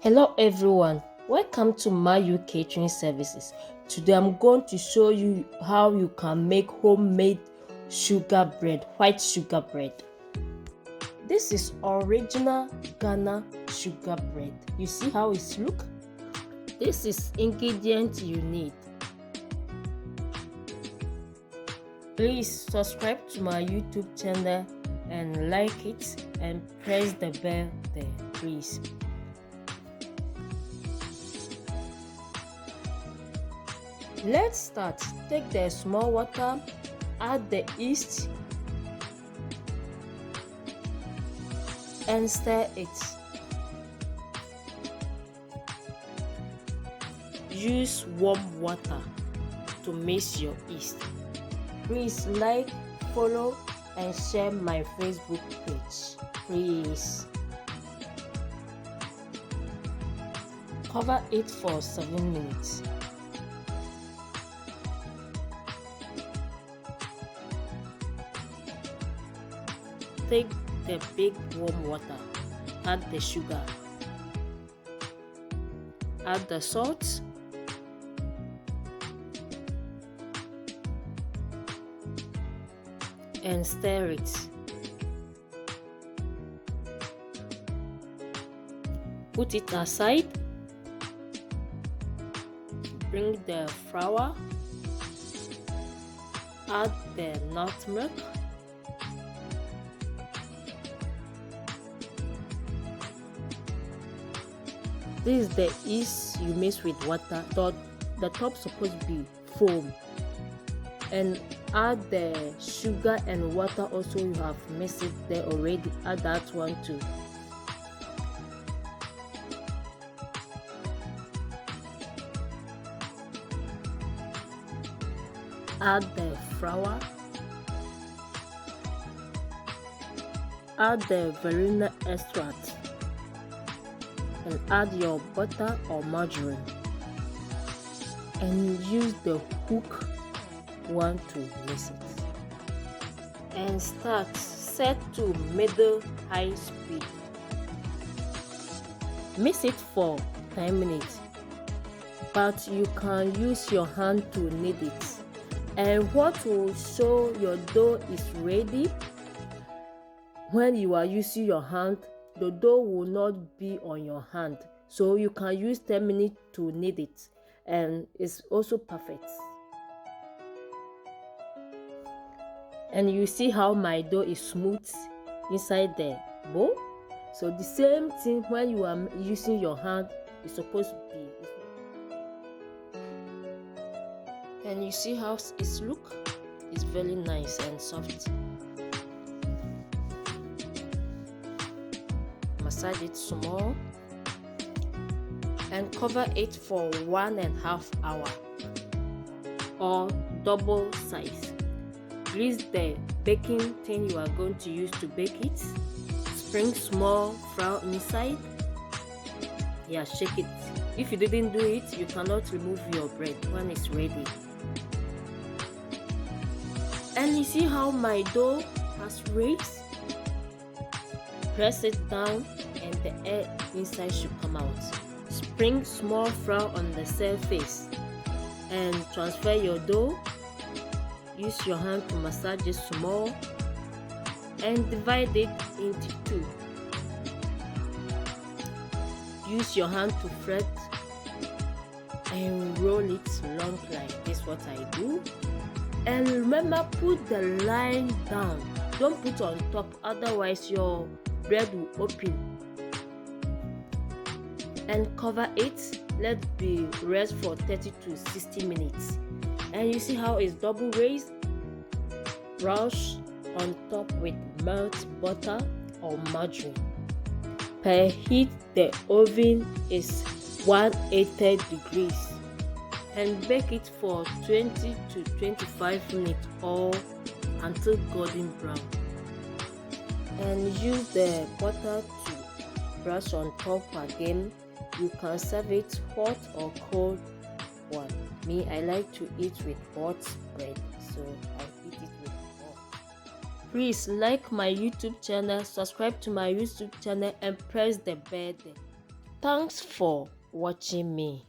Hello everyone, welcome to my catering services. Today I'm going to show you how you can make homemade sugar bread, white sugar bread. This is original Ghana sugar bread. You see how it looks? This is ingredients you need. Please subscribe to my YouTube channel and like it and press the bell there, please. Let's start. Take the small water, add the yeast and stir it. Use warm water to mix your yeast. Please like, follow and share my Facebook page. Please. Cover it for 7 minutes. Take the big warm water, add the sugar, add the salt, and stir it. Put it aside. Bring the flour, add the nutmeg, this is the yeast you mix with water. The top supposed to be foam, and add the sugar and water also you have mixed it there already. Add that one too. Add the flour, add the vanilla extract, and add your butter or margarine, and use the hook one to mix it, and set to middle high speed. Mix it for 10 minutes, but you can use your hand to knead it. And what will show your dough is ready when you are using your hand, the dough will not be on your hand, so you can use 10 minutes to knead it, and it's also perfect. And you see how my dough is smooth inside the bowl. So the same thing when you are using your hand is supposed to be. And you see how it looks? It's very nice and soft. Massage it small and cover it for 1.5 hours or double size. Grease the baking tin you are going to use to bake it. Sprinkle small flour inside. Shake it. If you didn't do it, you cannot remove your bread when it's ready. And you see how my dough has raised? Press it down and the air inside should come out. Sprinkle small flour on the surface and transfer your dough. Use your hand to massage it small and divide it into 2. Use your hand to fret and roll it long like this, what I do. And remember, put the line down, don't put on top, otherwise your bread will open. And cover it. Let it be rest for 30 to 60 minutes. And you see how it's double raised. Brush on top with melted butter or margarine. Preheat the oven is 180 degrees and bake it for 20 to 25 minutes or until golden brown. And use the butter to brush on top again. You can serve it hot or cold one. Me, I like to eat with hot bread, so I eat it with hot. Please like my YouTube channel, subscribe to my YouTube channel and press the bell. Thanks for watching me.